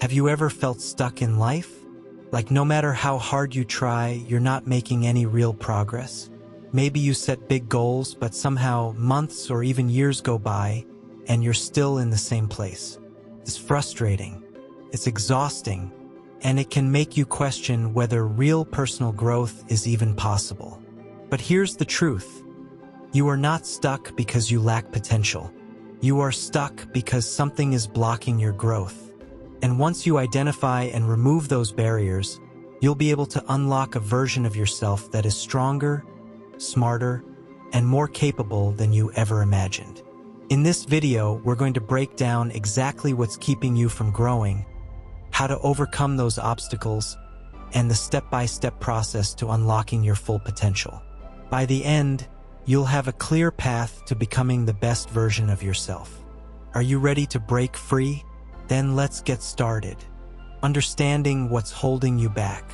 Have you ever felt stuck in life? Like no matter how hard you try, you're not making any real progress? Maybe you set big goals, but somehow months or even years go by, and you're still in the same place. It's frustrating, it's exhausting, and it can make you question whether real personal growth is even possible. But here's the truth. You are not stuck because you lack potential. You are stuck because something is blocking your growth. And once you identify and remove those barriers, you'll be able to unlock a version of yourself that is stronger, smarter, and more capable than you ever imagined. In this video, we're going to break down exactly what's keeping you from growing, how to overcome those obstacles, and the step-by-step process to unlocking your full potential. By the end, you'll have a clear path to becoming the best version of yourself. Are you ready to break free? Then let's get started. Understanding what's holding you back.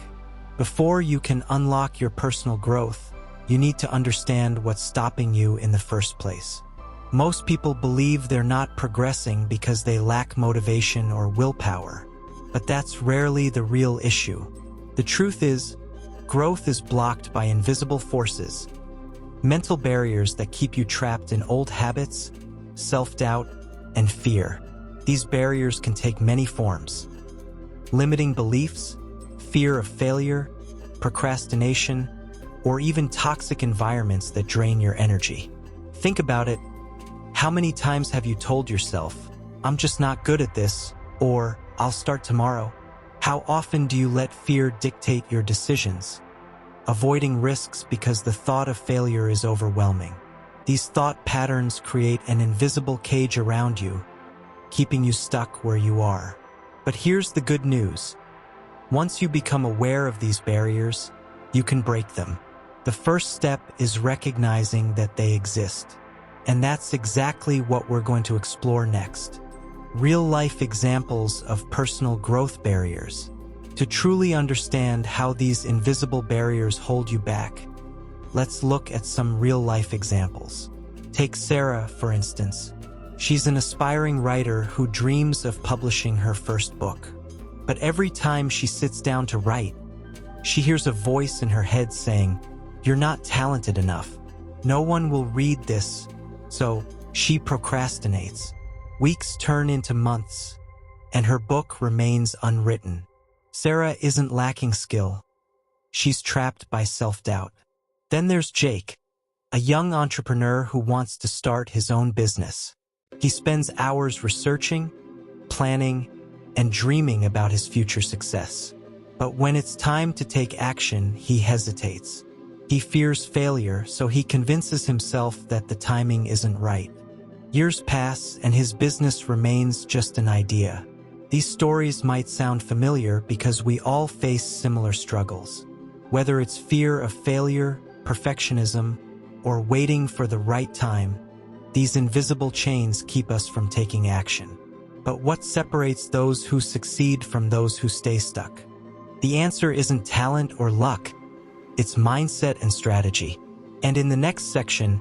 Before you can unlock your personal growth, you need to understand what's stopping you in the first place. Most people believe they're not progressing because they lack motivation or willpower, but that's rarely the real issue. The truth is, growth is blocked by invisible forces, mental barriers that keep you trapped in old habits, self-doubt, and fear. These barriers can take many forms: limiting beliefs, fear of failure, procrastination, or even toxic environments that drain your energy. Think about it. How many times have you told yourself, "I'm just not good at this," or "I'll start tomorrow"? How often do you let fear dictate your decisions, avoiding risks because the thought of failure is overwhelming? These thought patterns create an invisible cage around you, keeping you stuck where you are. But here's the good news. Once you become aware of these barriers, you can break them. The first step is recognizing that they exist. And that's exactly what we're going to explore next. Real-life examples of personal growth barriers. To truly understand how these invisible barriers hold you back, let's look at some real-life examples. Take Sarah, for instance. She's an aspiring writer who dreams of publishing her first book. But every time she sits down to write, she hears a voice in her head saying, "You're not talented enough. No one will read this." So she procrastinates. Weeks turn into months, and her book remains unwritten. Sarah isn't lacking skill. She's trapped by self-doubt. Then there's Jake, a young entrepreneur who wants to start his own business. He spends hours researching, planning, and dreaming about his future success. But when it's time to take action, he hesitates. He fears failure, so he convinces himself that the timing isn't right. Years pass, and his business remains just an idea. These stories might sound familiar because we all face similar struggles. Whether it's fear of failure, perfectionism, or waiting for the right time, these invisible chains keep us from taking action. But what separates those who succeed from those who stay stuck? The answer isn't talent or luck. It's mindset and strategy. And in the next section,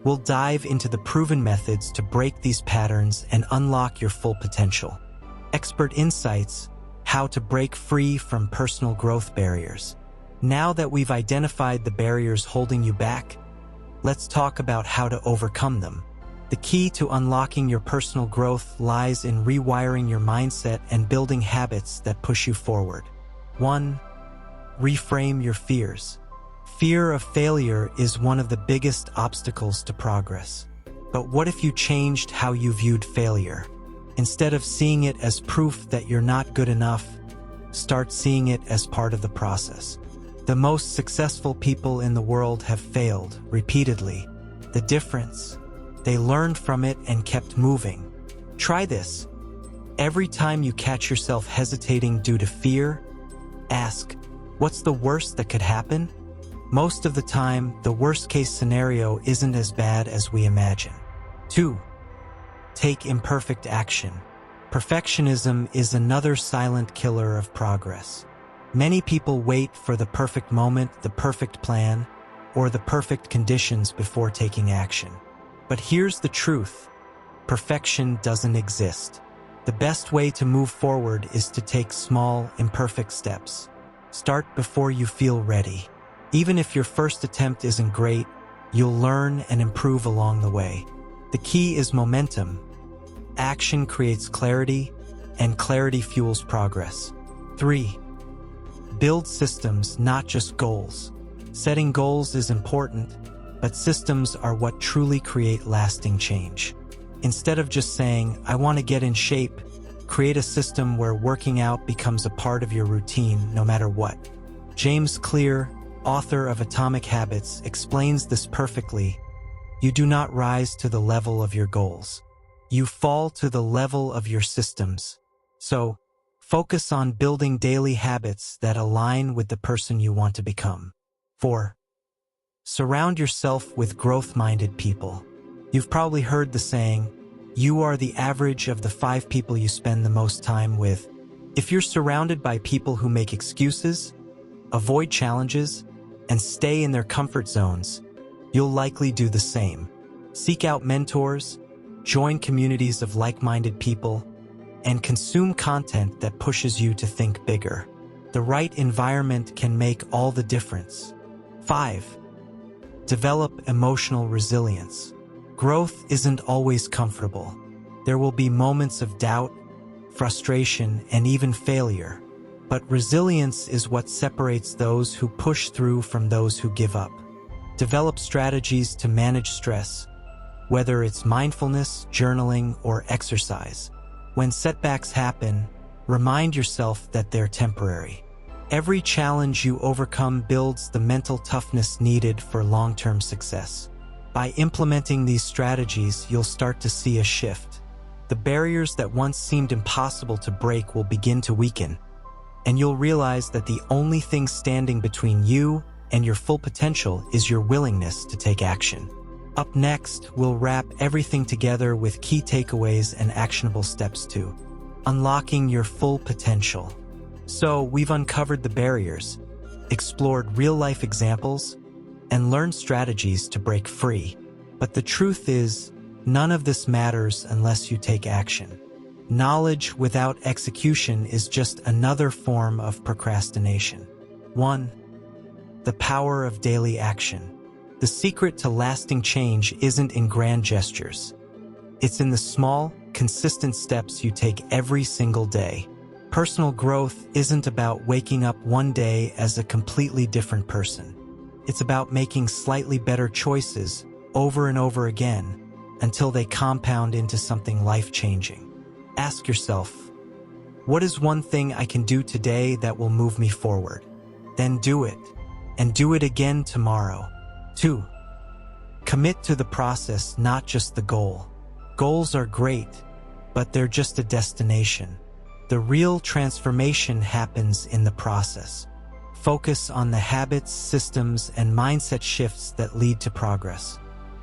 we'll dive into the proven methods to break these patterns and unlock your full potential. Expert insights, how to break free from personal growth barriers. Now that we've identified the barriers holding you back, let's talk about how to overcome them. The key to unlocking your personal growth lies in rewiring your mindset and building habits that push you forward. 1. Reframe your fears. Fear of failure is one of the biggest obstacles to progress. But what if you changed how you viewed failure? Instead of seeing it as proof that you're not good enough, start seeing it as part of the process. The most successful people in the world have failed repeatedly. The difference? They learned from it and kept moving. Try this. Every time you catch yourself hesitating due to fear, ask, what's the worst that could happen? Most of the time, the worst-case scenario isn't as bad as we imagine. 2. Take imperfect action. Perfectionism is another silent killer of progress. Many people wait for the perfect moment, the perfect plan, or the perfect conditions before taking action. But here's the truth. Perfection doesn't exist. The best way to move forward is to take small, imperfect steps. Start before you feel ready. Even if your first attempt isn't great, you'll learn and improve along the way. The key is momentum. Action creates clarity, and clarity fuels progress. 3. Build systems, not just goals. Setting goals is important, but systems are what truly create lasting change. Instead of just saying, "I want to get in shape," create a system where working out becomes a part of your routine no matter what. James Clear, author of Atomic Habits, explains this perfectly. You do not rise to the level of your goals. You fall to the level of your systems. So, focus on building daily habits that align with the person you want to become. 4. Surround yourself with growth-minded people. You've probably heard the saying, "You are the average of the 5 people you spend the most time with." If you're surrounded by people who make excuses, avoid challenges, and stay in their comfort zones, you'll likely do the same. Seek out mentors, join communities of like-minded people, and consume content that pushes you to think bigger. The right environment can make all the difference. 5. Develop emotional resilience. Growth isn't always comfortable. There will be moments of doubt, frustration, and even failure. But resilience is what separates those who push through from those who give up. Develop strategies to manage stress, whether it's mindfulness, journaling, or exercise. When setbacks happen, remind yourself that they're temporary. Every challenge you overcome builds the mental toughness needed for long-term success. By implementing these strategies, you'll start to see a shift. The barriers that once seemed impossible to break will begin to weaken, and you'll realize that the only thing standing between you and your full potential is your willingness to take action. Up next, we'll wrap everything together with key takeaways and actionable steps to unlocking your full potential. So, we've uncovered the barriers, explored real-life examples, and learned strategies to break free. But the truth is, none of this matters unless you take action. Knowledge without execution is just another form of procrastination. 1. The power of daily action. The secret to lasting change isn't in grand gestures. It's in the small, consistent steps you take every single day. Personal growth isn't about waking up one day as a completely different person. It's about making slightly better choices over and over again until they compound into something life-changing. Ask yourself, what is one thing I can do today that will move me forward? Then do it, and do it again tomorrow. 2. Commit to the process, not just the goal. Goals are great, but they're just a destination. The real transformation happens in the process. Focus on the habits, systems, and mindset shifts that lead to progress.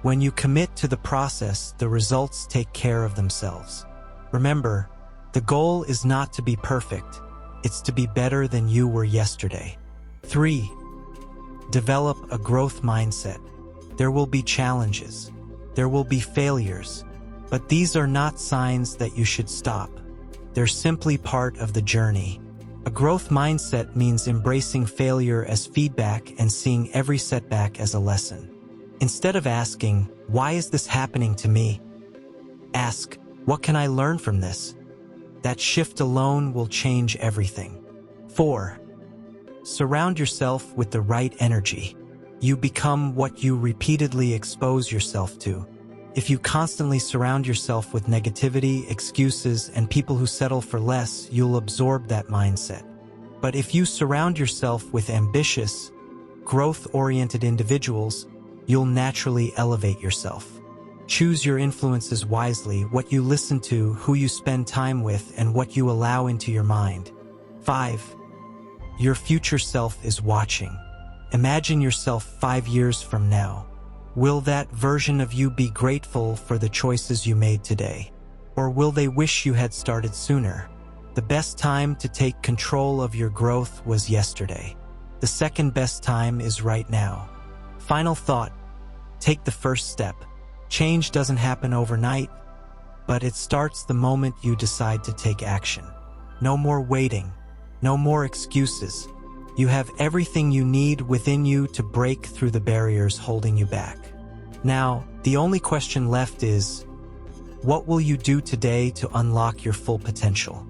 When you commit to the process, the results take care of themselves. Remember, the goal is not to be perfect. It's to be better than you were yesterday. 3. Develop a growth mindset. There will be challenges. There will be failures. But these are not signs that you should stop. They're simply part of the journey. A growth mindset means embracing failure as feedback and seeing every setback as a lesson. Instead of asking, "Why is this happening to me?" ask, "What can I learn from this?" That shift alone will change everything. 4. Surround yourself with the right energy. You become what you repeatedly expose yourself to. If you constantly surround yourself with negativity, excuses, and people who settle for less, you'll absorb that mindset. But if you surround yourself with ambitious, growth-oriented individuals, you'll naturally elevate yourself. Choose your influences wisely, what you listen to, who you spend time with, and what you allow into your mind. 5. Your future self is watching. Imagine yourself 5 years from now. Will that version of you be grateful for the choices you made today? Or will they wish you had started sooner? The best time to take control of your growth was yesterday. The second best time is right now. Final thought, take the first step. Change doesn't happen overnight. but it starts the moment you decide to take action. No more waiting, no more excuses. You have everything you need within you to break through the barriers holding you back. Now, the only question left is, what will you do today to unlock your full potential?